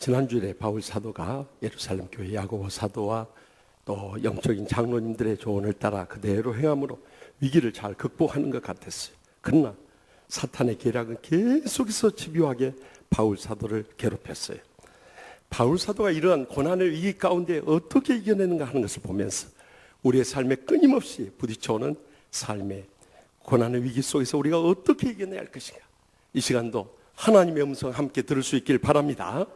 지난주에 바울 사도가 예루살렘 교회 야고보 사도와 또 영적인 장로님들의 조언을 따라 그대로 행함으로 위기를 잘 극복하는 것 같았어요. 그러나 사탄의 계략은 계속해서 집요하게 바울 사도를 괴롭혔어요. 바울 사도가 이러한 고난의 위기 가운데 어떻게 이겨내는가 하는 것을 보면서 우리의 삶에 끊임없이 부딪혀오는 삶의 고난의 위기 속에서 우리가 어떻게 이겨내야 할 것인가, 이 시간도 하나님의 음성 함께 들을 수 있길 바랍니다.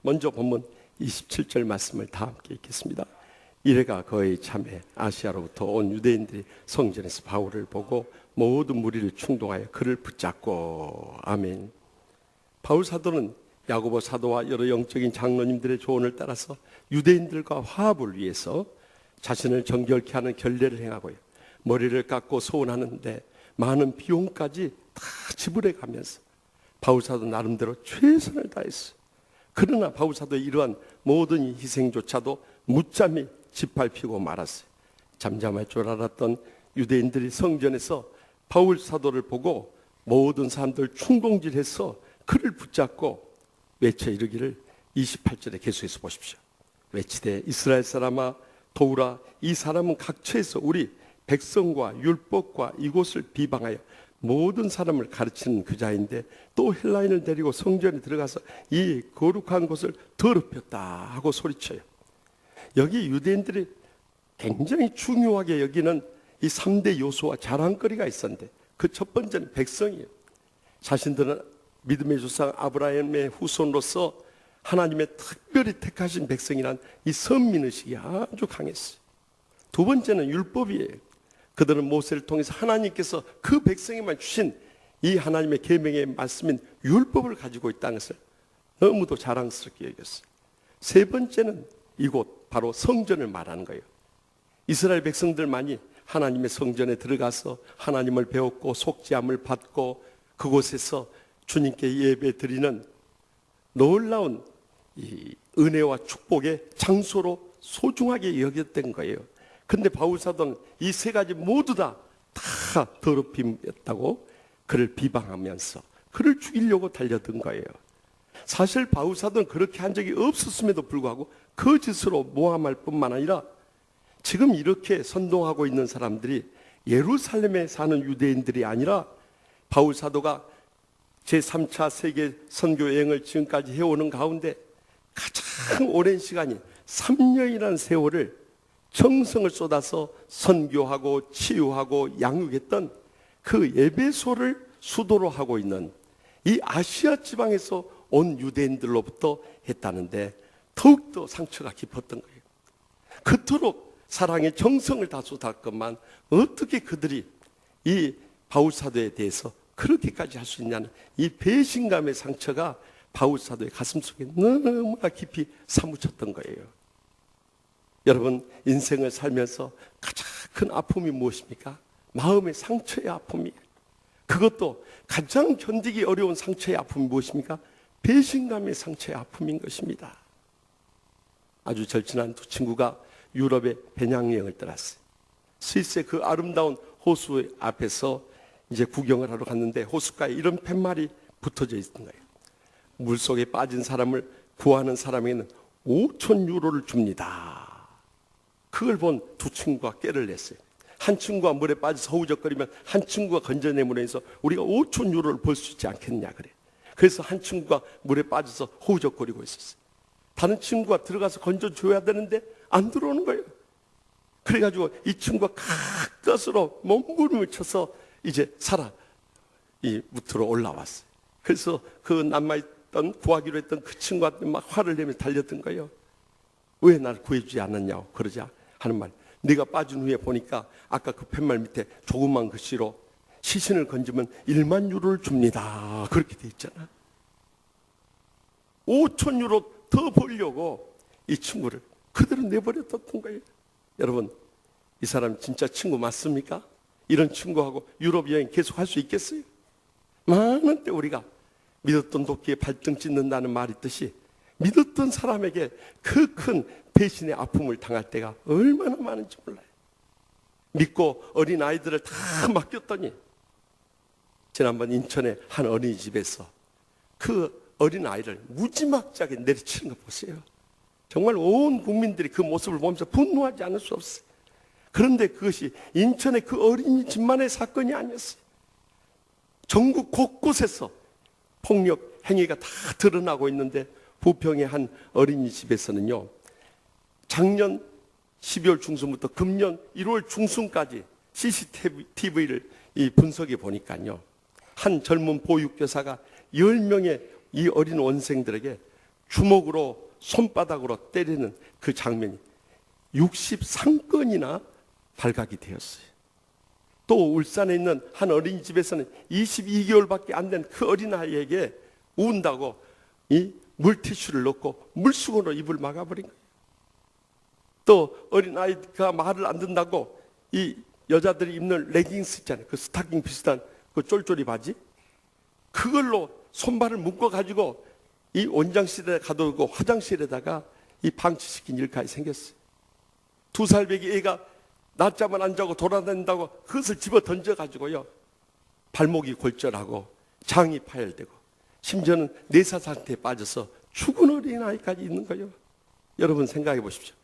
먼저 본문 27절 말씀을 다 함께 읽겠습니다. 이래가 거의 참에 아시아로부터 온 유대인들이 성전에서 바울을 보고 모든 무리를 충동하여 그를 붙잡고. 아멘. 바울 사도는 야고보 사도와 여러 영적인 장로님들의 조언을 따라서 유대인들과 화합을 위해서 자신을 정결케 하는 결례를 행하고요, 머리를 깎고 소원하는데 많은 비용까지 다 지불해 가면서 바울 사도 나름대로 최선을 다했어요. 그러나 바울 사도의 이러한 모든 희생조차도 무참히 짓밟히고 말았어요. 잠잠할 줄 알았던 유대인들이 성전에서 바울 사도를 보고 모든 사람들 충동질해서 그를 붙잡고 외쳐 이르기를, 28절에 계속해서 보십시오. 외치되 이스라엘 사람아 도우라, 이 사람은 각처에서 우리 백성과 율법과 이곳을 비방하여 모든 사람을 가르치는 그 자인데 또 헬라인을 데리고 성전에 들어가서 이 거룩한 곳을 더럽혔다 하고 소리쳐요. 여기 유대인들이 굉장히 중요하게 여기는 이 3대 요소와 자랑거리가 있었는데 그 첫 번째는 백성이에요. 자신들은 믿음의 조상 아브라함의 후손으로서 하나님의 특별히 택하신 백성이란 이 선민의식이 아주 강했어요. 두 번째는 율법이에요. 그들은 모세를 통해서 하나님께서 그 백성에만 주신 이 하나님의 계명의 말씀인 율법을 가지고 있다는 것을 너무도 자랑스럽게 여겼어요. 세 번째는 이곳 바로 성전을 말하는 거예요. 이스라엘 백성들만이 하나님의 성전에 들어가서 하나님을 배웠고 속죄함을 받고 그곳에서 주님께 예배 드리는 놀라운 이 은혜와 축복의 장소로 소중하게 여겼던 거예요. 근데 바울 사도는 이 세 가지 모두 다 더럽힘이었다고 그를 비방하면서 그를 죽이려고 달려든 거예요. 사실 바울 사도는 그렇게 한 적이 없었음에도 불구하고 거짓으로 모함할 뿐만 아니라 지금 이렇게 선동하고 있는 사람들이 예루살렘에 사는 유대인들이 아니라 바울 사도가 제3차 세계 선교 여행을 지금까지 해오는 가운데 가장 오랜 시간이 3년이라는 세월을 정성을 쏟아서 선교하고 치유하고 양육했던 그 예배소를 수도로 하고 있는 이 아시아 지방에서 온 유대인들로부터 했다는데 더욱더 상처가 깊었던 거예요. 그토록 사랑의 정성을 다 쏟았건만 어떻게 그들이 이 바울 사도에 대해서 그렇게까지 할 수 있냐는 이 배신감의 상처가 바울 사도의 가슴속에 너무나 깊이 사무쳤던 거예요. 여러분, 인생을 살면서 가장 큰 아픔이 무엇입니까? 마음의 상처의 아픔이에요. 그것도 가장 견디기 어려운 상처의 아픔이 무엇입니까? 배신감의 상처의 아픔인 것입니다. 아주 절친한 두 친구가 유럽에 배낭여행을 떠났어요. 스위스의 그 아름다운 호수 앞에서 이제 구경을 하러 갔는데 호숫가에 이런 팻말이 붙어져 있는 거예요. 물속에 빠진 사람을 구하는 사람에게는 5천 유로를 줍니다. 그걸 본 두 친구가 꾀를 냈어요. 한 친구가 물에 빠져서 허우적거리면 한 친구가 건져내므로해서 우리가 5천 유로를 벌 수 있지 않겠냐 그래. 그래서 한 친구가 물에 빠져서 허우적거리고 있었어요. 다른 친구가 들어가서 건져줘야 되는데 안 들어오는 거예요. 그래가지고 이 친구가 가까스로 몸부림을 쳐서 이제 살아 이 무트로 올라왔어요. 그래서 그 남아있던 구하기로 했던 그 친구한테 막 화를 내며 달렸던 거예요. 왜 날 구해주지 않았냐고 그러자 하는 말, 네가 빠진 후에 보니까 아까 그 팻말 밑에 조그만 글씨로 시신을 건지면 1만 유로를 줍니다 그렇게 돼 있잖아. 5천 유로 더 벌려고 이 친구를 그대로 내버렸던 거예요. 여러분, 이 사람 진짜 친구 맞습니까? 이런 친구하고 유럽 여행 계속 할 수 있겠어요? 많은 때 우리가 믿었던 도끼에 발등 찢는다는 말이 있듯이 믿었던 사람에게 그 큰 배신의 아픔을 당할 때가 얼마나 많은지 몰라요. 믿고 어린 아이들을 다 맡겼더니 지난번 인천의 한 어린이집에서 그 어린아이를 무지막지하게 내리치는 거 보세요. 정말 온 국민들이 그 모습을 보면서 분노하지 않을 수 없어요. 그런데 그것이 인천의 그 어린이집만의 사건이 아니었어요. 전국 곳곳에서 폭력 행위가 다 드러나고 있는데, 부평의 한 어린이집에서는요, 작년 12월 중순부터 금년 1월 중순까지 CCTV를 분석해 보니까요, 한 젊은 보육교사가 10명의 이 어린 원생들에게 주먹으로 손바닥으로 때리는 그 장면이 63건이나 발각이 되었어요. 또 울산에 있는 한 어린이집에서는 22개월밖에 안 된 그 어린아이에게 운다고 이 물티슈를 넣고 물수건으로 입을 막아버린 거예요. 또 어린아이가 말을 안 듣는다고 이 여자들이 입는 레깅스 있잖아요. 그 스타킹 비슷한 그 쫄쫄이 바지, 그걸로 손발을 묶어가지고 이 원장실에 가두고 화장실에다가 이 방치시킨 일까지 생겼어요. 2살 배기 애가 낮잠을 안 자고 돌아다닌다고 그것을 집어 던져가지고요, 발목이 골절하고 장이 파열되고 심지어는 내사 상태에 빠져서 죽은 어린아이까지 있는 거예요. 여러분 생각해 보십시오.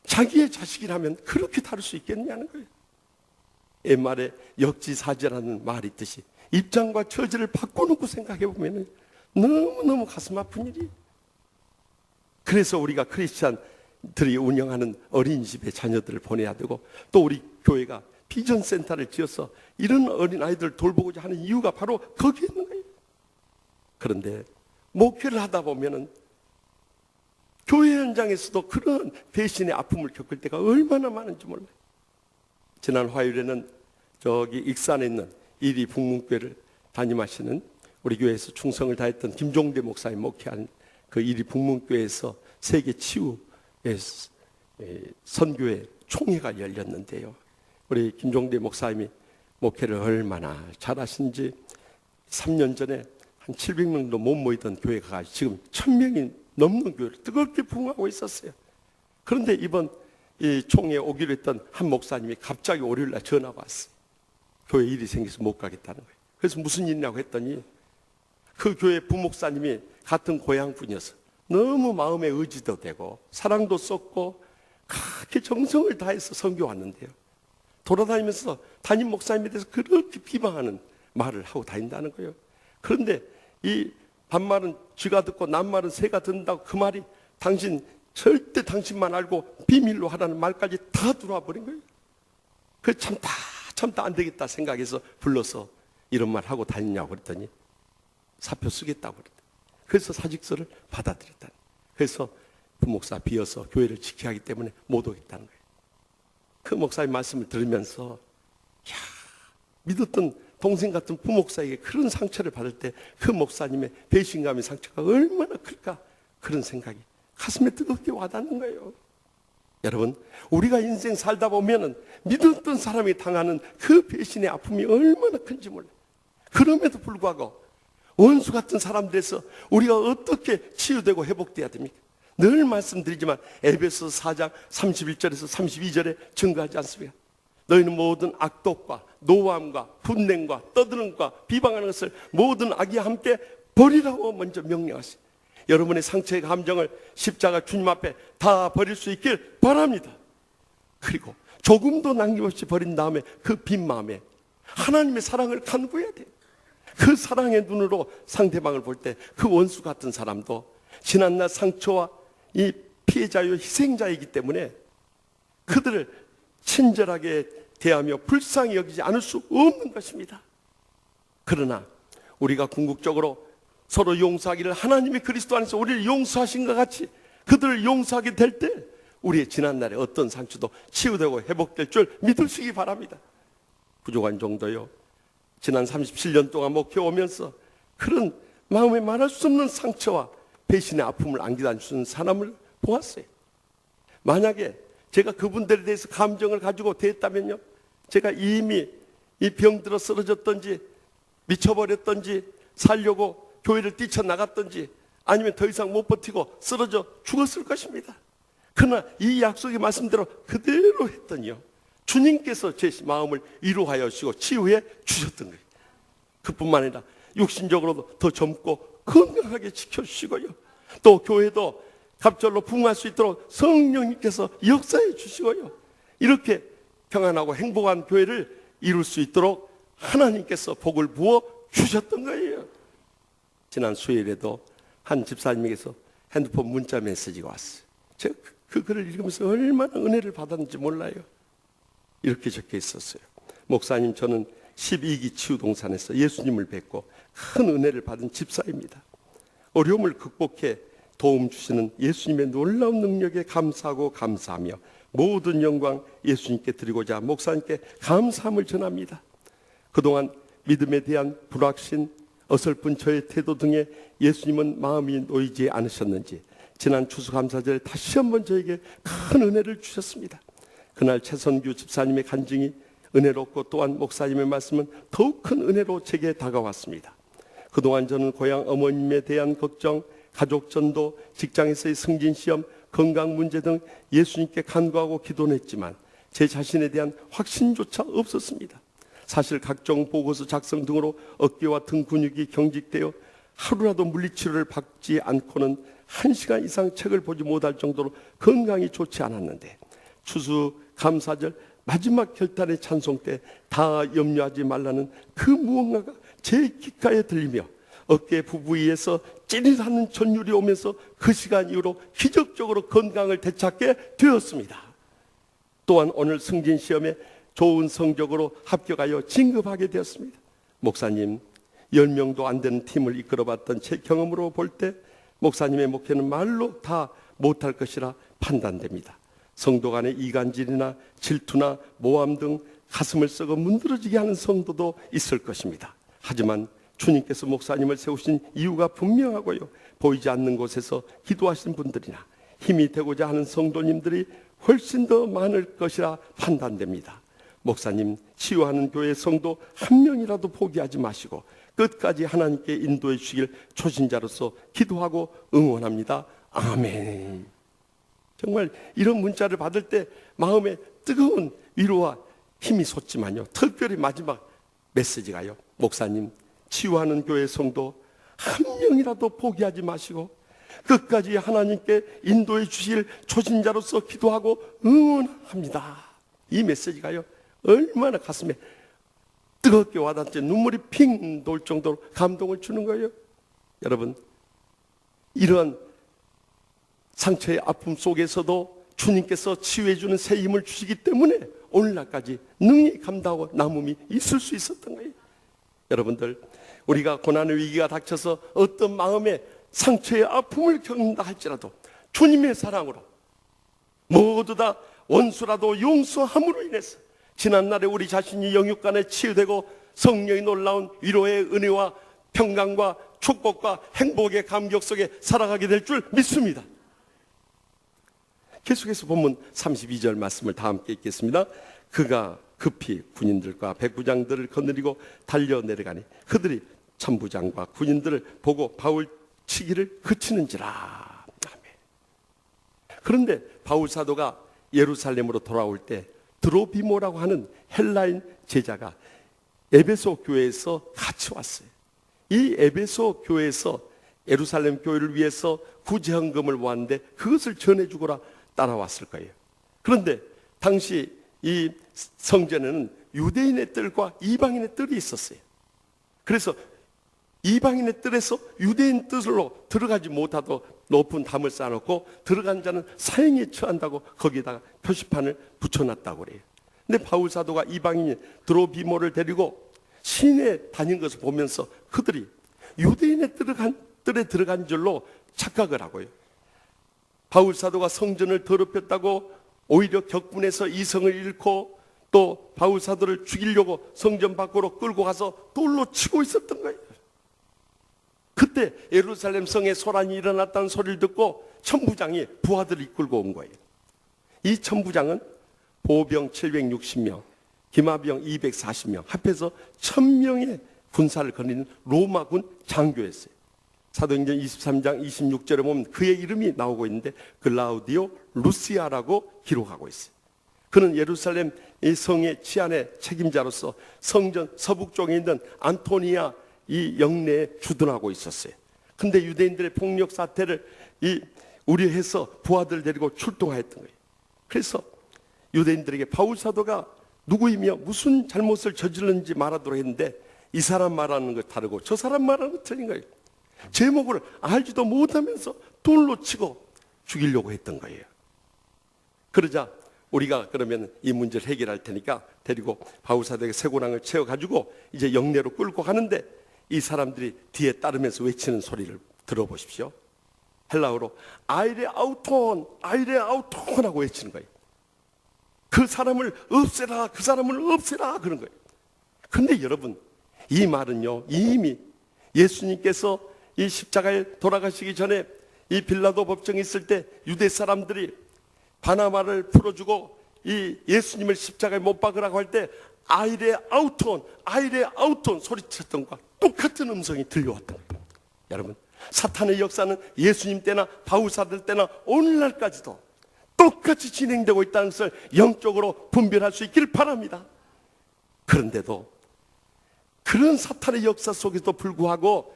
자기의 자식이라면 그렇게 다룰 수 있겠냐는 거예요. 옛말에 역지사지라는 말이 있듯이 입장과 처지를 바꿔놓고 생각해 보면 너무너무 가슴 아픈 일이. 그래서 우리가 크리스찬들이 운영하는 어린이집에 자녀들을 보내야 되고, 또 우리 교회가 비전센터를 지어서 이런 어린아이들을 돌보고자 하는 이유가 바로 거기에 있는 거예요. 그런데 목회를 하다 보면은 교회 현장에서도 그런 배신의 아픔을 겪을 때가 얼마나 많은지 몰라요. 지난 화요일에는 저기 익산에 있는 이리 북문교회를 담임하시는 우리 교회에서 충성을 다했던 김종대 목사님 목회한 그 이리 북문교회에서 세계 치유의 선교회 총회가 열렸는데요, 우리 김종대 목사님이 목회를 얼마나 잘하신지 3년 전에 한 700명도 못 모이던 교회가 지금 1000명이 넘는 교회를 뜨겁게 부흥하고 있었어요. 그런데 이번 이 총회에 오기로 했던 한 목사님이 갑자기 월요일날 전화가 왔어요. 교회 일이 생겨서 못 가겠다는 거예요. 그래서 무슨 일이냐고 했더니 그 교회 부목사님이 같은 고향 분이어서 너무 마음에 의지도 되고 사랑도 쏟고 그렇게 정성을 다해서 선교 왔는데요, 돌아다니면서 담임 목사님에 대해서 그렇게 비방하는 말을 하고 다닌다는 거예요. 그런데 이 반말은 쥐가 듣고 낱말은 새가 듣는다고, 그 말이 당신 절대 당신만 알고 비밀로 하라는 말까지 다 들어와 버린 거예요. 그 참다 안 되겠다 생각해서 불러서 이런 말 하고 다니냐고 그랬더니 사표 쓰겠다고 그랬다. 그래서 사직서를 받아들였다. 그래서 부목사 비어서 교회를 지켜야 하기 때문에 못 오겠다는 거예요. 그 목사님 말씀을 들으면서 믿었던 동생 같은 부목사에게 그런 상처를 받을 때 그 목사님의 배신감의 상처가 얼마나 클까, 그런 생각이 가슴에 뜨겁게 와닿는 거예요. 여러분, 우리가 인생 살다 보면은 믿었던 사람이 당하는 그 배신의 아픔이 얼마나 큰지 몰라요. 그럼에도 불구하고 원수 같은 사람들에서 우리가 어떻게 치유되고 회복돼야 됩니까? 늘 말씀드리지만 에베소서 4장 31절에서 32절에 증거하지 않습니까? 너희는 모든 악독과 노함과 분냉과 떠드는과 비방하는 것을 모든 악이와 함께 버리라고 먼저 명령하시. 여러분의 상처의 감정을 십자가 주님 앞에 다 버릴 수 있길 바랍니다. 그리고 조금도 남김없이 버린 다음에 그 빈 마음에 하나님의 사랑을 간구해야 돼요. 그 사랑의 눈으로 상대방을 볼 때 그 원수 같은 사람도 지난날 상처와 이 피해자요 희생자이기 때문에 그들을 친절하게 대하며 불쌍히 여기지 않을 수 없는 것입니다. 그러나 우리가 궁극적으로 서로 용서하기를 하나님이 그리스도 안에서 우리를 용서하신 것 같이 그들을 용서하게 될 때 우리의 지난날의 어떤 상처도 치유되고 회복될 줄 믿으시기 바랍니다. 부족한 정도요, 지난 37년 동안 목회오면서 그런 마음에 말할 수 없는 상처와 배신의 아픔을 안겨다 주는 사람을 보았어요. 만약에 제가 그분들에 대해서 감정을 가지고 대했다면요, 제가 이미 이 병들어 쓰러졌던지 미쳐버렸던지 살려고 교회를 뛰쳐나갔던지 아니면 더 이상 못 버티고 쓰러져 죽었을 것입니다. 그러나 이 약속의 말씀대로 그대로 했더니요, 주님께서 제 마음을 위로하여 주시고 치유해 주셨던 거예요. 그뿐만 아니라 육신적으로도 더 젊고 건강하게 지켜주시고요. 또 교회도 갑절로 부흥할 수 있도록 성령님께서 역사해 주시고요. 이렇게 평안하고 행복한 교회를 이룰 수 있도록 하나님께서 복을 부어 주셨던 거예요. 지난 수요일에도 한 집사님에게서 핸드폰 문자 메시지가 왔어요. 제가 그 글을 읽으면서 얼마나 은혜를 받았는지 몰라요. 이렇게 적혀 있었어요. 목사님, 저는 12기 치유동산에서 예수님을 뵙고 큰 은혜를 받은 집사입니다. 어려움을 극복해 도움 주시는 예수님의 놀라운 능력에 감사하고 감사하며 모든 영광 예수님께 드리고자 목사님께 감사함을 전합니다. 그동안 믿음에 대한 불확신, 어설픈 저의 태도 등에 예수님은 마음이 놓이지 않으셨는지 지난 추수감사절에 다시 한번 저에게 큰 은혜를 주셨습니다. 그날 최선규 집사님의 간증이 은혜롭고 또한 목사님의 말씀은 더욱 큰 은혜로 제게 다가왔습니다. 그동안 저는 고향 어머님에 대한 걱정, 가족 전도, 직장에서의 승진 시험, 건강 문제 등 예수님께 간구하고 기도는 했지만 제 자신에 대한 확신조차 없었습니다. 사실 각종 보고서 작성 등으로 어깨와 등 근육이 경직되어 하루라도 물리치료를 받지 않고는 1시간 이상 책을 보지 못할 정도로 건강이 좋지 않았는데 추수감사절 마지막 결단의 찬송 때 다 염려하지 말라는 그 무언가가 제 귓가에 들리며 어깨 부부위에서 찌릿하는 전율이 오면서 그 시간 이후로 기적적으로 건강을 되찾게 되었습니다. 또한 오늘 승진 시험에 좋은 성적으로 합격하여 진급하게 되었습니다. 목사님, 10명도 안 되는 팀을 이끌어봤던 제 경험으로 볼 때 목사님의 목회는 말로 다 못할 것이라 판단됩니다. 성도 간의 이간질이나 질투나 모함 등 가슴을 썩어 문드러지게 하는 성도도 있을 것입니다. 하지만 주님께서 목사님을 세우신 이유가 분명하고요. 보이지 않는 곳에서 기도하신 분들이나 힘이 되고자 하는 성도님들이 훨씬 더 많을 것이라 판단됩니다. 목사님, 치유하는 교회 성도 한 명이라도 포기하지 마시고 끝까지 하나님께 인도해 주시길 초신자로서 기도하고 응원합니다. 아멘. 정말 이런 문자를 받을 때 마음에 뜨거운 위로와 힘이 솟지만요, 특별히 마지막 메시지가요, 목사님, 치유하는 교회 성도 한 명이라도 포기하지 마시고 끝까지 하나님께 인도해 주실 초신자로서 기도하고 응원합니다. 이 메시지가요, 얼마나 가슴에 뜨겁게 와닿지 눈물이 핑 돌 정도로 감동을 주는 거예요. 여러분, 이런 상처의 아픔 속에서도 주님께서 치유해 주는 새 힘을 주시기 때문에 오늘날까지 능히 감당하고 남음이 있을 수 있었던 거예요. 여러분들, 우리가 고난의 위기가 닥쳐서 어떤 마음의 상처의 아픔을 겪는다 할지라도 주님의 사랑으로 모두 다 원수라도 용서함으로 인해서 지난날에 우리 자신이 영육간에 치유되고 성령이 놀라운 위로의 은혜와 평강과 축복과 행복의 감격 속에 살아가게 될 줄 믿습니다. 계속해서 본문 32절 말씀을 다 함께 읽겠습니다. 그가 급히 군인들과 백부장들을 거느리고 달려 내려가니 그들이 천부장과 군인들을 보고 바울 치기를 그치는지라. 아멘. 그런데 바울 사도가 예루살렘으로 돌아올 때 드로비모라고 하는 헬라인 제자가 에베소 교회에서 같이 왔어요. 이 에베소 교회에서 예루살렘 교회를 위해서 구제헌금을 모았는데 그것을 전해주거라 따라왔을 거예요. 그런데 당시 이 성전에는 유대인의 뜰과 이방인의 뜰이 있었어요. 그래서 이방인의 뜰에서 유대인 뜰로 들어가지 못하도록 높은 담을 쌓아놓고 들어간 자는 사형에 처한다고 거기다가 표시판을 붙여놨다고 그래요. 근데 바울 사도가 이방인 드로비모를 데리고 시내에 다닌 것을 보면서 그들이 유대인의 뜰에 들어간 줄로 착각을 하고요. 바울 사도가 성전을 더럽혔다고 오히려 격분해서 이성을 잃고 또 바울 사도를 죽이려고 성전 밖으로 끌고 가서 돌로 치고 있었던 거예요. 그때 예루살렘 성에 소란이 일어났다는 소리를 듣고 천부장이 부하들을 이끌고 온 거예요. 이 천부장은 보병 760명, 기마병 240명, 합해서 1000명의 군사를 거느리는 로마군 장교였어요. 사도행전 23장 26절에 보면 그의 이름이 나오고 있는데 글라우디오 루시아라고 기록하고 있어요. 그는 예루살렘 이 성의 치안의 책임자로서 성전 서북쪽에 있는 안토니아 이 영내에 주둔하고 있었어요. 근데 유대인들의 폭력 사태를 우려해서 부하들 데리고 출동하였던 거예요. 그래서 유대인들에게 바울 사도가 누구이며 무슨 잘못을 저질렀는지 말하도록 했는데 이 사람 말하는 거 다르고 저 사람 말하는 거 틀린 거예요. 제목을 알지도 못하면서 돌로 치고 죽이려고 했던 거예요. 그러자 우리가 그러면 이 문제를 해결할 테니까 데리고 바울 사도에게 쇠고랑을 채워가지고 이제 영내로 끌고 가는데 이 사람들이 뒤에 따르면서 외치는 소리를 들어보십시오. 헬라어로 아이레 아우톤 아이레 아우톤 하고 외치는 거예요. 그 사람을 없애라, 그 사람을 없애라 그런 거예요. 근데 여러분, 이 말은요 이미 예수님께서 이 십자가에 돌아가시기 전에 이 빌라도 법정에 있을 때 유대 사람들이 바나바를 풀어주고 이 예수님을 십자가에 못 박으라고 할 때 아이레 아우톤 아이레 아우톤 소리쳤던 것과 똑같은 음성이 들려왔던 거예요. 여러분, 사탄의 역사는 예수님 때나 바울 사도 때나 오늘날까지도 똑같이 진행되고 있다는 것을 영적으로 분별할 수 있기를 바랍니다. 그런데도 그런 사탄의 역사 속에도 불구하고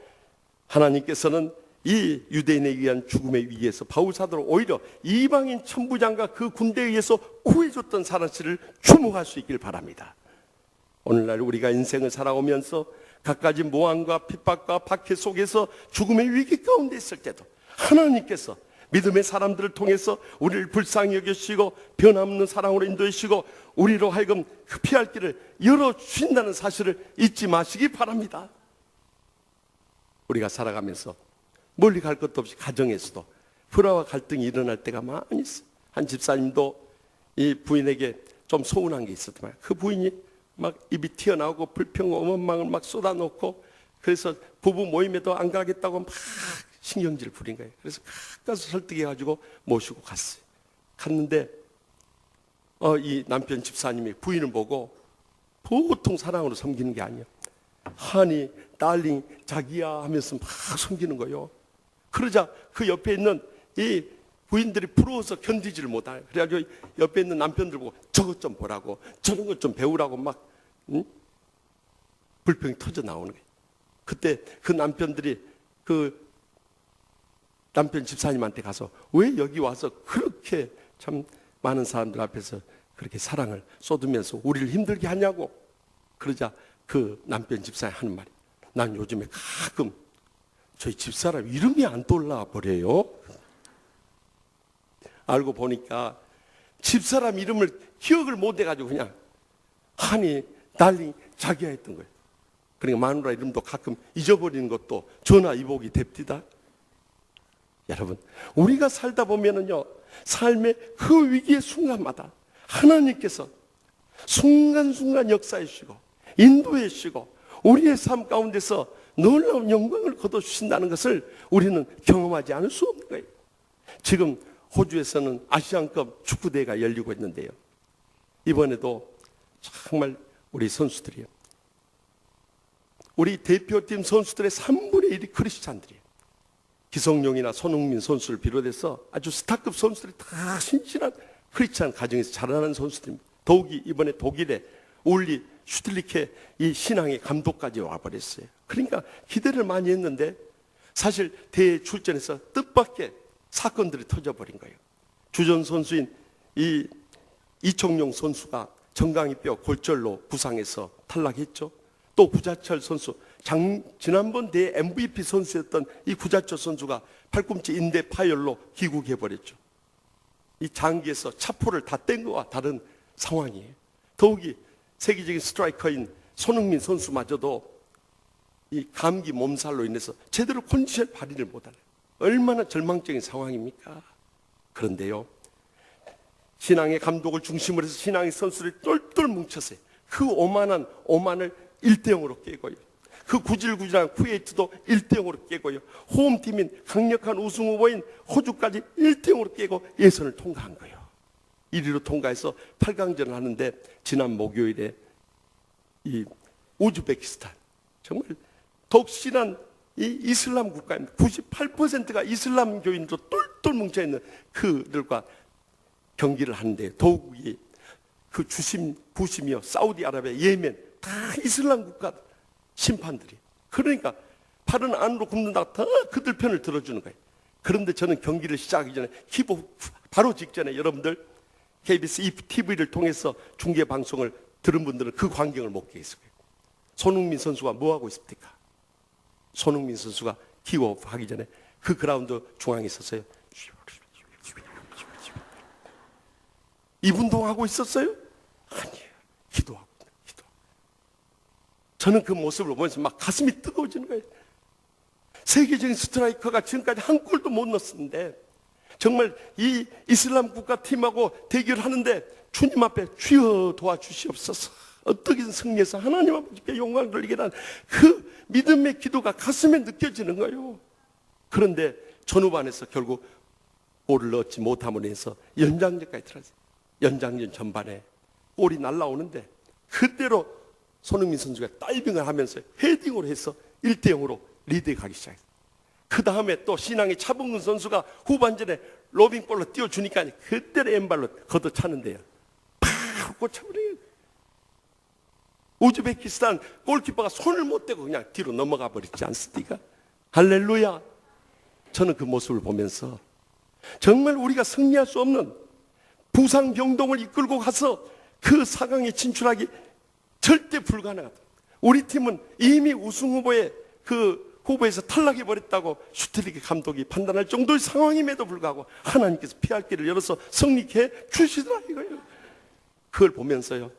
하나님께서는 이 유대인에 의한 죽음의 위기에서 바울 사도를 오히려 이방인 천부장과 그 군대에 의해서 구해줬던 사실을 주목할 수 있기를 바랍니다. 오늘날 우리가 인생을 살아오면서 갖가지 모함과 핍박과 박해 속에서 죽음의 위기 가운데 있을 때도 하나님께서 믿음의 사람들을 통해서 우리를 불쌍히 여기시고 변함없는 사랑으로 인도해 주시고 우리로 하여금 피할 길을 열어주신다는 사실을 잊지 마시기 바랍니다. 우리가 살아가면서 멀리 갈 것도 없이 가정에서도 불화와 갈등이 일어날 때가 많이 있어요. 한 집사님도 이 부인에게 좀 서운한 게 있었더만 그 부인이 막 입이 튀어나오고 불평 원망을 막 쏟아놓고 그래서 부부 모임에도 안 가겠다고 막 신경질 부린 거예요. 그래서 가서 설득해가지고 모시고 갔어요. 갔는데 이 남편 집사님이 부인을 보고 보통 사랑으로 섬기는 게 아니에요. 하니 달링 자기야 하면서 막 섬기는 거예요. 그러자 그 옆에 있는 이 부인들이 부러워서 견디지를 못해요. 그래가지고 옆에 있는 남편들 보고 저것 좀 보라고 저런 것 좀 배우라고 막 불평이 터져 나오는 거예요. 그때 그 남편들이 그 남편 집사님한테 가서 왜 여기 와서 그렇게 참 많은 사람들 앞에서 그렇게 사랑을 쏟으면서 우리를 힘들게 하냐고. 그러자 그 남편 집사님 하는 말이 난 요즘에 가끔 저희 집사람 이름이 안 떠올라 버려요. 알고 보니까 집사람 이름을 기억을 못 해가지고 그냥 하니 달링 자기야 했던 거예요. 그러니까 마누라 이름도 가끔 잊어버리는 것도 전화 이복이 됩디다. 여러분, 우리가 살다 보면은요 삶의 그 위기의 순간마다 하나님께서 순간순간 역사해 주시고 인도해 주시고 우리의 삶 가운데서 놀라운 영광을 거둬주신다는 것을 우리는 경험하지 않을 수 없는 거예요. 지금 호주에서는 아시안컵 축구대회가 열리고 있는데요, 이번에도 정말 우리 선수들이요, 우리 대표팀 선수들의 3분의 1이 크리스찬들이에요. 기성용이나 손흥민 선수를 비롯해서 아주 스타급 선수들이 다 신실한 크리스찬 가정에서 자라는 선수들입니다. 더욱이 이번에 독일의 울리 슈틸리케 이 신앙의 감독까지 와버렸어요. 그러니까 기대를 많이 했는데 사실 대회 출전해서 뜻밖의 사건들이 터져버린 거예요. 주전 선수인 이 이청용 선수가 정강이뼈 골절로 부상해서 탈락했죠. 또 구자철 선수, 지난번 대회 MVP 선수였던 이 구자철 선수가 팔꿈치 인대 파열로 귀국해버렸죠. 이 장기에서 차포를 다 뗀 것과 다른 상황이에요. 더욱이 세계적인 스트라이커인 손흥민 선수마저도 이 감기 몸살로 인해서 제대로 컨디션 발휘를 못하네요. 얼마나 절망적인 상황입니까? 그런데요, 신앙의 감독을 중심으로 해서 신앙의 선수를 똘똘 뭉쳤어요. 그 오만을 1대0으로 깨고요, 그 구질구질한 쿠웨이트도 1대0으로 깨고요, 홈팀인 강력한 우승 후보인 호주까지 1대0으로 깨고 예선을 통과한 거예요. 1위로 통과해서 8강전을 하는데 지난 목요일에 이 우즈베키스탄, 정말 독실한 이 이슬람 국가입니다. 98%가 이슬람교인으로 똘똘 뭉쳐있는 그들과 경기를 하는데 더욱이 그 부심이요, 사우디아라비아, 예멘 다 이슬람 국가 심판들이. 그러니까 팔은 안으로 굽는다고 다 그들 편을 들어주는 거예요. 그런데 저는 경기를 시작하기 전에 기복 바로 직전에 여러분들 KBS TV를 통해서 중계 방송을 들은 분들은 그 광경을 못 깨겠어요. 손흥민 선수가 뭐 하고 있습니까? 손흥민 선수가 기업 하기 전에 그 그라운드 중앙에 있었어요. 입운동하고 있었어요? 아니에요. 기도하고. 저는 그 모습을 보면서 막 가슴이 뜨거워지는 거예요. 세계적인 스트라이커가 지금까지 한 골도 못 넣었는데 정말 이 이슬람 국가 팀하고 대결하는데 주님 앞에 주여 도와주시옵소서, 어떻게든 승리해서 하나님 아버지께 영광 돌리게란 그 믿음의 기도가 가슴에 느껴지는 거예요. 그런데 전후반에서 결국 골을 넣지 못함으로 해서 연장전까지 들어갔어요. 연장전 전반에 골이 날라오는데 그대로 손흥민 선수가 다이빙을 하면서 헤딩으로 해서 1대0으로 리드에 가기 시작했어요. 그 다음에 또 신앙의 차범근 선수가 후반전에 로빙볼로 띄워주니까 그대로 왼발로 걷어차는데요, 바로 꽂혀버려요. 우즈베키스탄 골키퍼가 손을 못 대고 그냥 뒤로 넘어가 버리지 않습니까? 할렐루야. 저는 그 모습을 보면서 정말 우리가 승리할 수 없는 부상병동을 이끌고 가서 그 4강에 진출하기 절대 불가능하다. 우리 팀은 이미 우승 후보에 그 후보에서 탈락해버렸다고 슈틸리케 감독이 판단할 정도의 상황임에도 불구하고 하나님께서 피할 길을 열어서 승리케 해 주시더라 이거예요. 그걸 보면서요,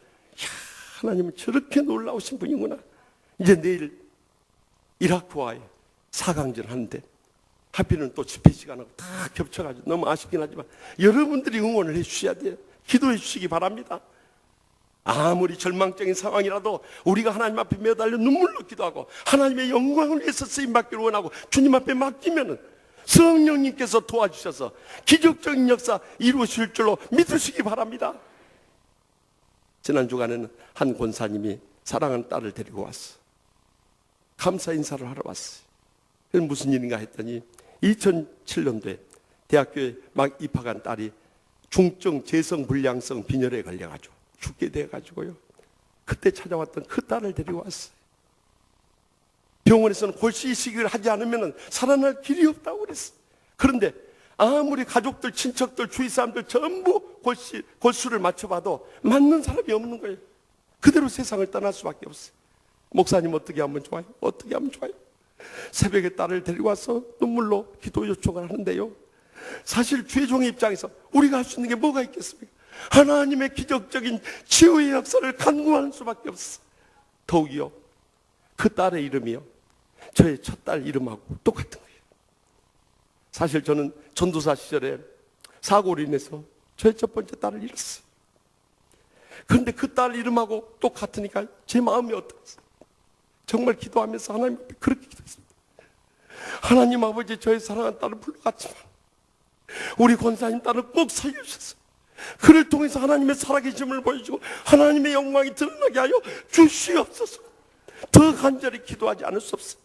하나님은 저렇게 놀라우신 분이구나. 이제 내일 이라크와의 4강전 하는데 하필은 또 집회 시간하고 다 겹쳐가지고 너무 아쉽긴 하지만 여러분들이 응원을 해 주셔야 돼요. 기도해 주시기 바랍니다. 아무리 절망적인 상황이라도 우리가 하나님 앞에 매달려 눈물로 기도하고 하나님의 영광을 위해서 쓰임받기를 원하고 주님 앞에 맡기면은 성령님께서 도와주셔서 기적적인 역사 이루어질 줄로 믿으시기 바랍니다. 지난 주간에는 한 권사님이 사랑하는 딸을 데리고 왔어. 감사 인사를 하러 왔어요. 그래서 무슨 일인가 했더니 2007년도에 대학교에 막 입학한 딸이 중증 재성불량성 빈혈에 걸려가지고 죽게 돼가지고요, 그때 찾아왔던 그 딸을 데리고 왔어요. 병원에서는 골수 이식을 하지 않으면 살아날 길이 없다고 그랬어요. 그런데 아무리 가족들, 친척들, 주위 사람들 전부 골수를 맞춰봐도 맞는 사람이 없는 거예요. 그대로 세상을 떠날 수밖에 없어요. 목사님 어떻게 하면 좋아요? 어떻게 하면 좋아요? 새벽에 딸을 데리고 와서 눈물로 기도 요청을 하는데요, 사실 죄종의 입장에서 우리가 할 수 있는 게 뭐가 있겠습니까? 하나님의 기적적인 치유의 역사를 간구하는 수밖에 없어요. 더욱이요, 그 딸의 이름이요, 저의 첫 딸 이름하고 똑같은 거예요. 사실 저는 전도사 시절에 사고로 인해서 저의 첫 번째 딸을 잃었어요. 그런데 그 딸 이름하고 똑같으니까 제 마음이 어떠했어요? 정말 기도하면서 하나님 앞에 그렇게 기도했습니다. 하나님 아버지, 저의 사랑하는 딸을 불러갔지만 우리 권사님 딸을 꼭 살려주셨어요. 그를 통해서 하나님의 살아계심을 보여주고 하나님의 영광이 드러나게 하여 주시옵소서. 더 간절히 기도하지 않을 수 없어요.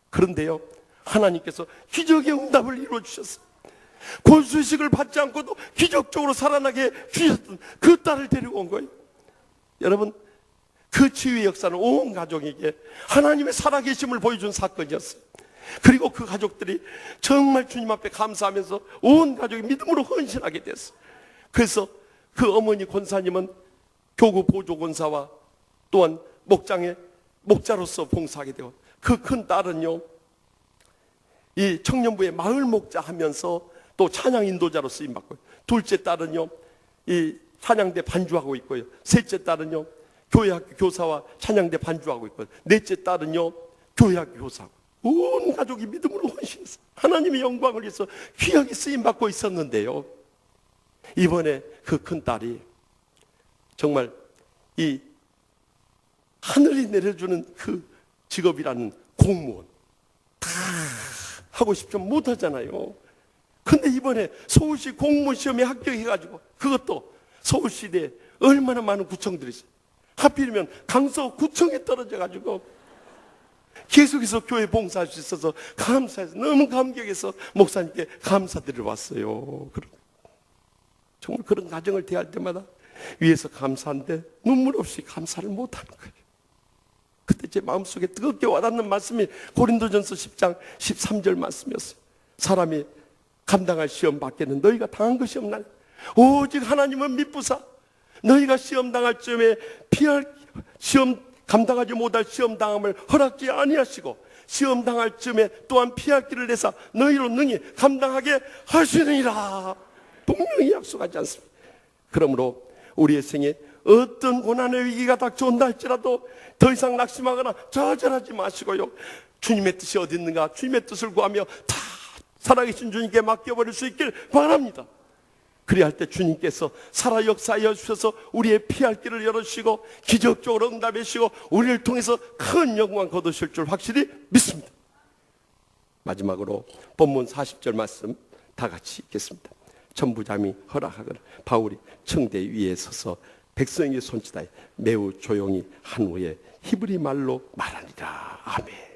그런데요, 하나님께서 기적의 응답을 이루어주셨어요. 골수식을 받지 않고도 기적적으로 살아나게 주셨던 그 딸을 데리고 온 거예요. 여러분, 그 치유의 역사는 온 가족에게 하나님의 살아계심을 보여준 사건이었어요. 그리고 그 가족들이 정말 주님 앞에 감사하면서 온 가족이 믿음으로 헌신하게 됐어요. 그래서 그 어머니 권사님은 교구 보조 권사와 또한 목자로서 봉사하게 되고, 그 큰 딸은요, 이 청년부의 마을 목자 하면서 또 찬양 인도자로 쓰임받고, 둘째 딸은요, 이 찬양대 반주하고 있고요, 셋째 딸은요, 교회학교 교사와 찬양대 반주하고 있고요, 넷째 딸은요, 교회학교 교사하고, 온 가족이 믿음으로 헌신해서 하나님의 영광을 위해서 귀하게 쓰임받고 있었는데요, 이번에 그 큰 딸이 정말 이 하늘이 내려주는 그 직업이라는 공무원 다 하고 싶지만 못하잖아요. 근데 이번에 서울시 공무원 시험에 합격해가지고, 그것도 서울시내에 얼마나 많은 구청들이 있어요. 하필이면 강서구청에 떨어져가지고 계속해서 교회 봉사할 수 있어서 감사해서, 너무 감격해서 목사님께 감사드리러 왔어요. 정말 그런 가정을 대할 때마다 위에서 감사한데 눈물 없이 감사를 못하는 거예요. 그때 때 제 마음속에 뜨겁게 와닿는 말씀이 고린도전서 10장 13절 말씀이었어요. 사람이 감당할 시험 밖에는 너희가 당한 것이 없나니 오직 하나님은 미쁘사 너희가 시험 당할 쯤에 피할 시험 감당하지 못할 시험 당함을 허락지 아니하시고 시험 당할 쯤에 또한 피할 길을 내사 너희로 능히 감당하게 하시느니라. 분명히 약속하지 않습니다. 그러므로 우리의 생에 어떤 고난의 위기가 닥쳐온다 할지라도 더 이상 낙심하거나 좌절하지 마시고요, 주님의 뜻이 어디 있는가 주님의 뜻을 구하며 다 살아계신 주님께 맡겨버릴 수 있길 바랍니다. 그리할 때 주님께서 살아 역사하여 주셔서 우리의 피할 길을 열어주시고 기적적으로 응답해 주시고 우리를 통해서 큰 영광 거두실 줄 확실히 믿습니다. 마지막으로 본문 40절 말씀 다 같이 읽겠습니다. 천부장이 허락하거나 바울이 청대 위에 서서 백성에게 손짓하여 매우 조용히 한 후에 히브리 말로 말하니라. 아멘.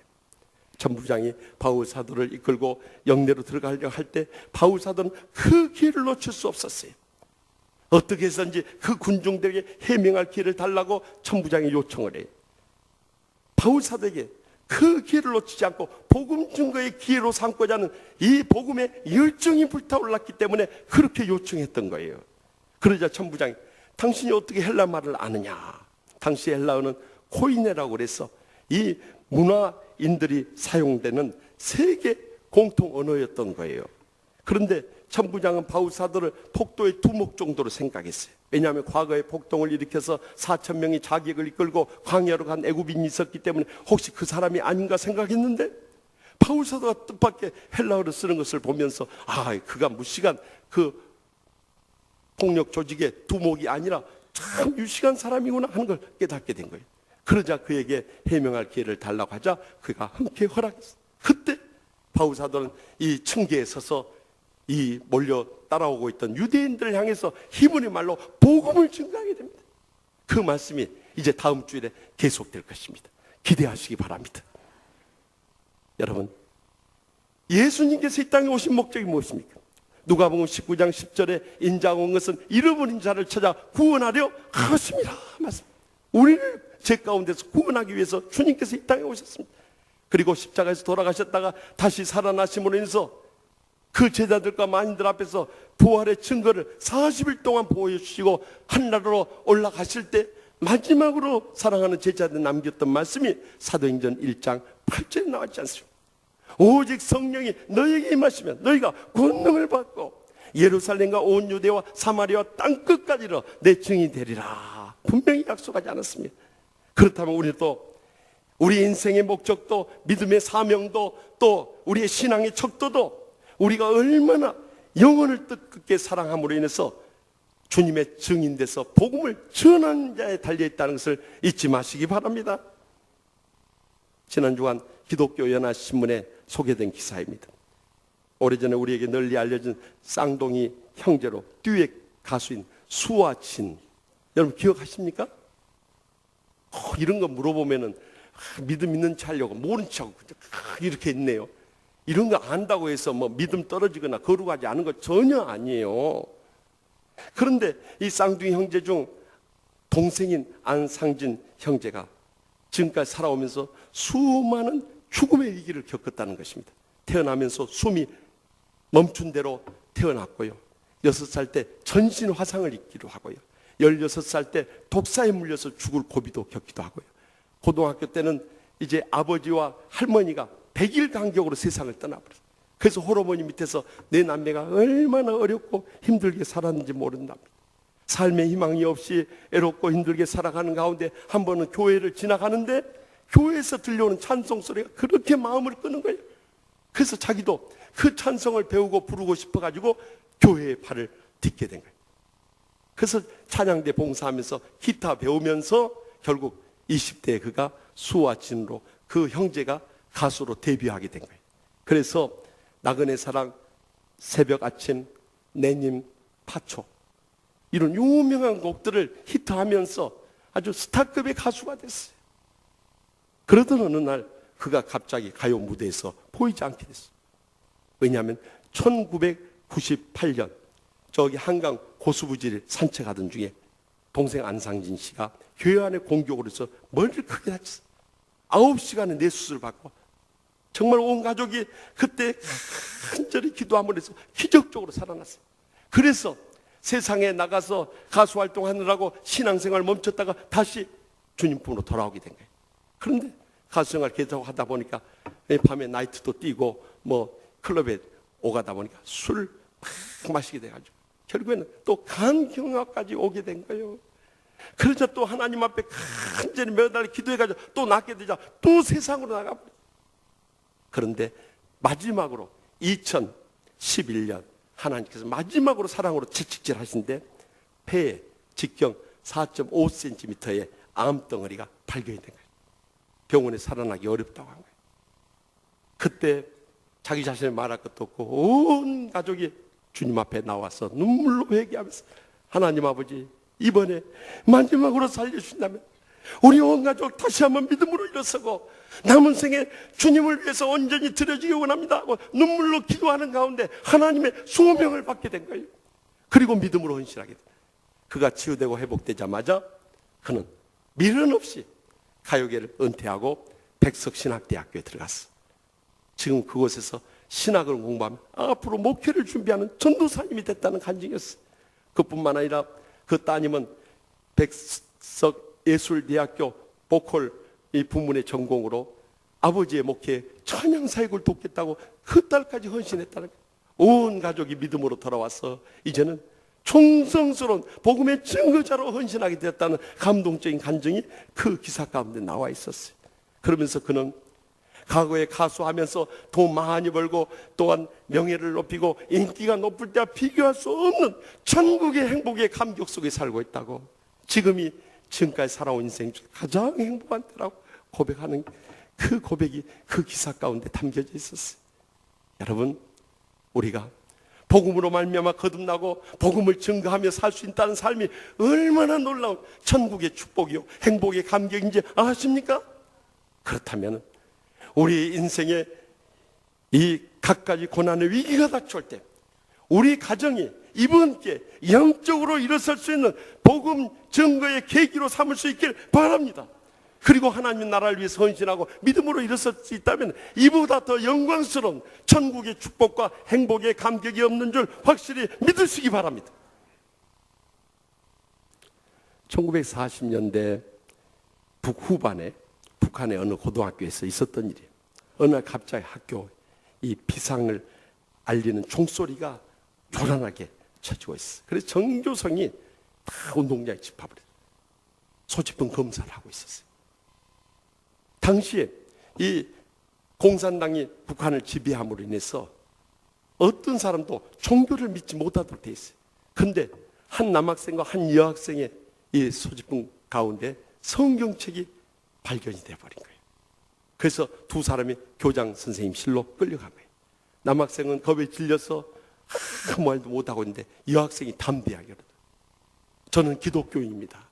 천부장이 바울 사도를 이끌고 영내로 들어가려고 할 때 바울 사도는 그 기회를 놓칠 수 없었어요. 어떻게 해서든지 그 군중들에게 해명할 기회를 달라고 천부장이 요청을 해요. 바울 사도에게 그 기회를 놓치지 않고 복음 증거의 기회로 삼고자 하는 이 복음의 열정이 불타올랐기 때문에 그렇게 요청했던 거예요. 그러자 천부장이 당신이 어떻게 헬라 말을 아느냐. 당시 헬라어는 코이네라고 그래서 이 문화인들이 사용되는 세계 공통 언어였던 거예요. 그런데 천부장은 바울 사도를 폭도의 두목 정도로 생각했어요. 왜냐하면 과거에 폭동을 일으켜서 4,000명이 자객을 이끌고 광야로 간 애굽인이 있었기 때문에 혹시 그 사람이 아닌가 생각했는데 바울 사도가 뜻밖의 헬라어를 쓰는 것을 보면서 그가 무시간 그 폭력 조직의 두목이 아니라 참 유식한 사람이구나 하는 걸 깨닫게 된 거예요. 그러자 그에게 해명할 기회를 달라고 하자 그가 흔쾌히 허락했어요. 그때 바울 사도는 이 층계에 서서 이 몰려 따라오고 있던 유대인들을 향해서 히브리 말로 복음을 증거하게 됩니다. 그 말씀이 이제 다음 주일에 계속될 것입니다. 기대하시기 바랍니다. 여러분, 예수님께서 이 땅에 오신 목적이 무엇입니까? 누가복음 19장 10절에 인자가 온 것은 잃어버린 자를 찾아 구원하려 하심이라 말씀. 우리를 죄 가운데서 구원하기 위해서 주님께서 이 땅에 오셨습니다. 그리고 십자가에서 돌아가셨다가 다시 살아나심으로 인해서 그 제자들과 만인들 앞에서 부활의 증거를 40일 동안 보여주시고 하늘나라로 올라가실 때 마지막으로 사랑하는 제자들 남겼던 말씀이 사도행전 1장 8절에 나왔지 않습니까? 오직 성령이 너희에게 임하시면 너희가 권능을 받고 예루살렘과 온 유대와 사마리아와 땅끝까지로 내 증인이 되리라. 분명히 약속하지 않았습니다. 그렇다면 우리는 또 우리 인생의 목적도 믿음의 사명도 또 우리의 신앙의 척도도 우리가 얼마나 영혼을 뜻깊게 사랑함으로 인해서 주님의 증인돼서 복음을 전하는 자에 달려있다는 것을 잊지 마시기 바랍니다. 지난 주간 기독교 연합신문에 소개된 기사입니다. 오래전에 우리에게 널리 알려진 쌍둥이 형제로 듀엣 가수인 수아친, 여러분 기억하십니까? 이런 거 물어보면은 믿음 있는 체 하려고 모른 척하고 이렇게 있네요. 이런 거 안다고 해서 뭐 믿음 떨어지거나 거룩하지 않은 거 전혀 아니에요. 그런데 이 쌍둥이 형제 중 동생인 안상진 형제가 지금까지 살아오면서 수많은 죽음의 위기를 겪었다는 것입니다. 태어나면서 숨이 멈춘 대로 태어났고요. 6살 때 전신 화상을 입기도 하고요. 16살 때 독사에 물려서 죽을 고비도 겪기도 하고요. 고등학교 때는 이제 아버지와 할머니가 100일 간격으로 세상을 떠나버렸어요. 그래서 홀어머니 밑에서 내 남매가 얼마나 어렵고 힘들게 살았는지 모른답니다. 삶의 희망이 없이 애롭고 힘들게 살아가는 가운데 한 번은 교회를 지나가는데 교회에서 들려오는 찬송 소리가 그렇게 마음을 끄는 거예요. 그래서 자기도 그 찬송을 배우고 부르고 싶어가지고 교회의 발을 딛게 된 거예요. 그래서 찬양대 봉사하면서 기타 배우면서 결국 20대에 그가 수아진으로 그 형제가 가수로 데뷔하게 된 거예요. 그래서 나그네 사랑, 새벽 아침, 내님, 파초 이런 유명한 곡들을 히트하면서 아주 스타급의 가수가 됐어요. 그러던 어느 날 그가 갑자기 가요 무대에서 보이지 않게 됐어요. 왜냐하면 1998년 저기 한강 고수부지를 산책하던 중에 동생 안상진 씨가 교회 안에 공격으로 해서 머리를 크게 다쳤어요. 9시간의 뇌수술을 받고 정말 온 가족이 그때 간절히 기도 한번 해서 기적적으로 살아났어요. 그래서 세상에 나가서 가수 활동하느라고 신앙생활 멈췄다가 다시 주님 품으로 돌아오게 된 거예요. 그런데 가수생활 계속 하다 보니까 밤에 나이트도 뛰고 뭐 클럽에 오가다 보니까 술을 막 마시게 돼가지고 결국에는 또 간경화까지 오게 된 거예요. 그러자 또 하나님 앞에 간절히 몇 달 기도해가지고 또 낫게 되자 또 세상으로 나가버려요. 그런데 마지막으로 2011년 하나님께서 마지막으로 사랑으로 채찍질 하신데 폐에 직경 4.5cm의 암덩어리가 발견이 된 거예요. 병원에 살아나기 어렵다고 한 거예요. 그때 자기 자신을 말할 것도 없고 온 가족이 주님 앞에 나와서 눈물로 회개하면서 하나님 아버지 이번에 마지막으로 살려주신다면 우리 온 가족 다시 한번 믿음으로 일어서고 남은 생에 주님을 위해서 온전히 드려지기 원합니다 하고 눈물로 기도하는 가운데 하나님의 소명을 받게 된 거예요. 그리고 믿음으로 헌신하게 된 거예요. 그가 치유되고 회복되자마자 그는 미련 없이 가요계를 은퇴하고 백석신학대학교에 들어갔어. 지금 그곳에서 신학을 공부하며 앞으로 목회를 준비하는 전도사님이 됐다는 간증이었어요. 그뿐만 아니라 그 따님은 백석예술대학교 보컬 이 부문의 전공으로 아버지의 목회에 찬양사역을 돕겠다고 그 딸까지 헌신했다는 거예요. 온 가족이 믿음으로 돌아와서 이제는 충성스러운 복음의 증거자로 헌신하게 되었다는 감동적인 간증이 그 기사 가운데 나와 있었어요. 그러면서 그는 과거에 가수하면서 돈 많이 벌고 또한 명예를 높이고 인기가 높을 때와 비교할 수 없는 천국의 행복의 감격 속에 살고 있다고, 지금이 지금까지 살아온 인생 중 가장 행복한 때라고 고백하는 그 고백이 그 기사 가운데 담겨져 있었어요. 여러분, 우리가 복음으로 말미암아 거듭나고 복음을 증거하며 살 수 있다는 삶이 얼마나 놀라운 천국의 축복이요 행복의 감격인지 아십니까? 그렇다면 우리 인생에 이 갖가지 고난의 위기가 닥쳐올 때 우리 가정이 이번 기회에 영적으로 일어설 수 있는 복음 증거의 계기로 삼을 수 있길 바랍니다. 그리고 하나님 나라를 위해서 헌신하고 믿음으로 일어설 수 있다면 이보다 더 영광스러운 천국의 축복과 행복의 감격이 없는 줄 확실히 믿으시기 바랍니다. 1940년대 북후반에 북한의 어느 고등학교에서 있었던 일이에요. 어느 날 갑자기 학교 이 비상을 알리는 총소리가 요란하게 쳐지고 있어요. 그래서 정교성이 다 운동장에 집합을 해요. 소지품 검사를 하고 있었어요. 당시에 이 공산당이 북한을 지배함으로 인해서 어떤 사람도 종교를 믿지 못하도록 돼 있어요. 그런데 한 남학생과 한 여학생의 이 소지품 가운데 성경책이 발견이 되어버린 거예요. 그래서 두 사람이 교장 선생님실로 끌려간 거예요. 남학생은 겁에 질려서 아무 말도 못하고 있는데 여학생이 담대하게 그러더라고요. 저는 기독교인입니다.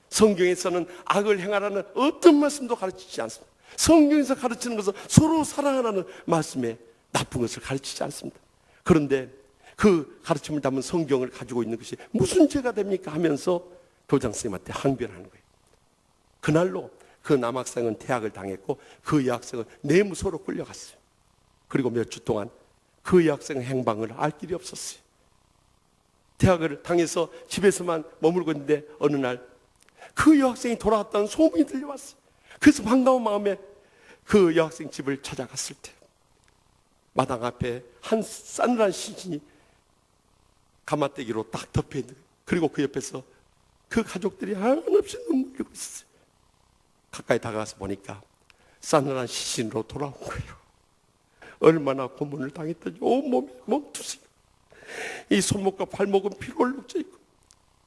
성경에서는 악을 행하라는 어떤 말씀도 가르치지 않습니다. 성경에서 가르치는 것은 서로 사랑하라는 말씀에 나쁜 것을 가르치지 않습니다. 그런데 그 가르침을 담은 성경을 가지고 있는 것이 무슨 죄가 됩니까 하면서 교장 선생님한테 항변하는 거예요. 그날로 그 남학생은 퇴학을 당했고 그 여학생은 내무소로 끌려갔어요. 그리고 몇 주 동안 그 여학생의 행방을 알 길이 없었어요. 퇴학을 당해서 집에서만 머물고 있는데 어느 날 그 여학생이 돌아왔다는 소문이 들려왔어요. 그래서 반가운 마음에 그 여학생 집을 찾아갔을 때 마당 앞에 한 싸늘한 시신이 가마떼기로 딱 덮여있는 거예요. 그리고 그 옆에서 그 가족들이 한없이 눈물 흘리고 있었어요. 가까이 다가가서 보니까 싸늘한 시신으로 돌아온 거예요. 얼마나 고문을 당했더니 온몸이 몸투성이, 이 손목과 발목은 피로 얼룩져 있고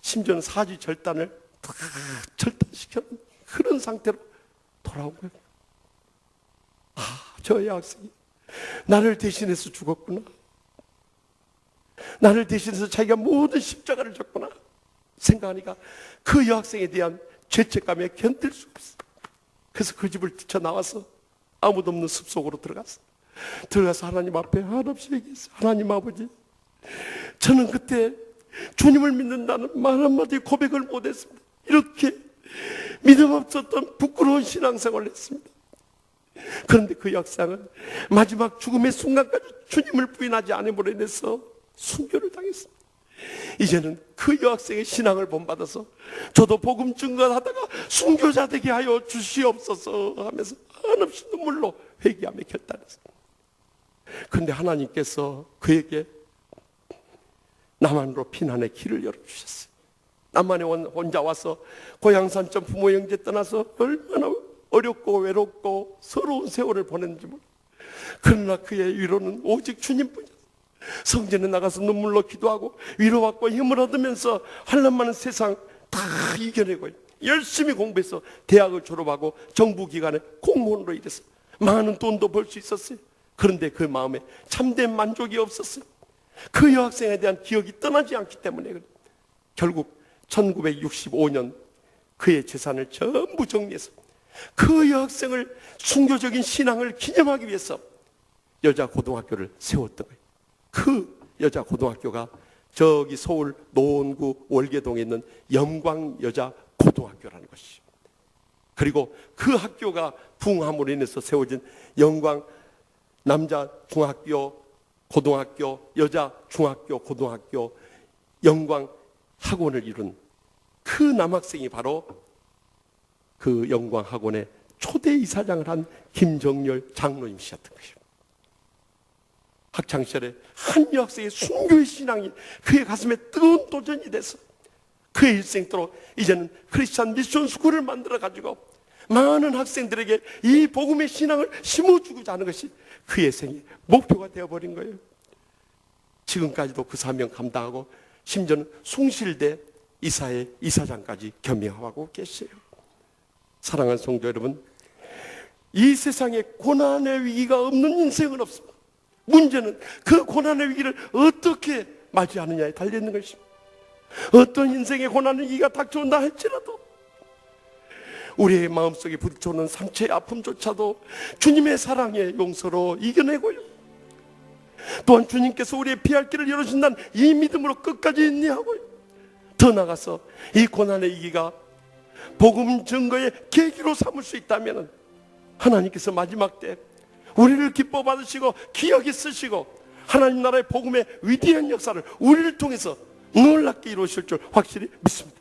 심지어는 사지절단을 다 절단시켜놓은 그런 상태로 돌아온 거예요. 저 여학생이 나를 대신해서 죽었구나. 나를 대신해서 자기가 모든 십자가를 졌구나 생각하니까 그 여학생에 대한 죄책감에 견딜 수 없어. 그래서 그 집을 뛰쳐나와서 아무도 없는 숲속으로 들어가서 하나님 앞에 한없이 얘기했어요. 하나님 아버지, 저는 그때 주님을 믿는다는 말 한마디 고백을 못했습니다. 이렇게 믿음 없었던 부끄러운 신앙생활을 했습니다. 그런데 그 역사는 마지막 죽음의 순간까지 주님을 부인하지 않음으로 인해서 순교를 당했습니다. 이제는 그 여학생의 신앙을 본받아서 저도 복음 증거하다가 순교자 되게 하여 주시옵소서 하면서 한없이 눈물로 회개하며 결단했습니다. 그런데 하나님께서 그에게 남한으로 피난의 길을 열어주셨어요. 남한에 혼자 와서 고향산점 부모 형제 떠나서 얼마나 어렵고 외롭고 서러운 세월을 보냈는지 몰라요. 그러나 그의 위로는 오직 주님뿐이었어요. 성전에 나가서 눈물로 기도하고 위로받고 힘을 얻으면서 한람 많은 세상 다 이겨내고 열심히 공부해서 대학을 졸업하고 정부기관에 공무원으로 일해서 많은 돈도 벌 수 있었어요. 그런데 그 마음에 참된 만족이 없었어요. 그 여학생에 대한 기억이 떠나지 않기 때문에 결국 1965년 그의 재산을 전부 정리해서 그 여학생을 순교적인 신앙을 기념하기 위해서 여자 고등학교를 세웠던 거예요. 그 여자 고등학교가 저기 서울 노원구 월계동에 있는 영광여자고등학교라는 것이죠. 그리고 그 학교가 붕함으로 인해서 세워진 영광 남자 중학교, 고등학교, 여자 중학교, 고등학교, 영광 학원을 이룬 그 남학생이 바로 그 영광 학원의 초대 이사장을 한 김정렬 장로님 씨였던 것입니다. 학창시절에 한 여학생의 순교의 신앙이 그의 가슴에 뜨거운 도전이 돼서 그의 일생도록 이제는 크리스찬 미션 스쿨을 만들어 가지고 많은 학생들에게 이 복음의 신앙을 심어주고자 하는 것이 그의 생의 목표가 되어버린 거예요. 지금까지도 그 사명 감당하고 심지어는 숭실대 이사의 이사장까지 겸임하고 계세요. 사랑하는 성도 여러분, 이 세상에 고난의 위기가 없는 인생은 없습니다. 문제는 그 고난의 위기를 어떻게 맞이하느냐에 달려있는 것입니다. 어떤 인생의 고난의 위기가 닥쳐온다 할지라도 우리의 마음속에 부딪혀오는 상처의 아픔조차도 주님의 사랑의 용서로 이겨내고요, 또한 주님께서 우리의 피할 길을 열어준다는 이 믿음으로 끝까지 인내하고요, 더 나아가서 이 고난의 위기가 복음 증거의 계기로 삼을 수 있다면 하나님께서 마지막 때 우리를 기뻐 받으시고 기억에 쓰시고 하나님 나라의 복음의 위대한 역사를 우리를 통해서 놀랍게 이루실 줄 확실히 믿습니다.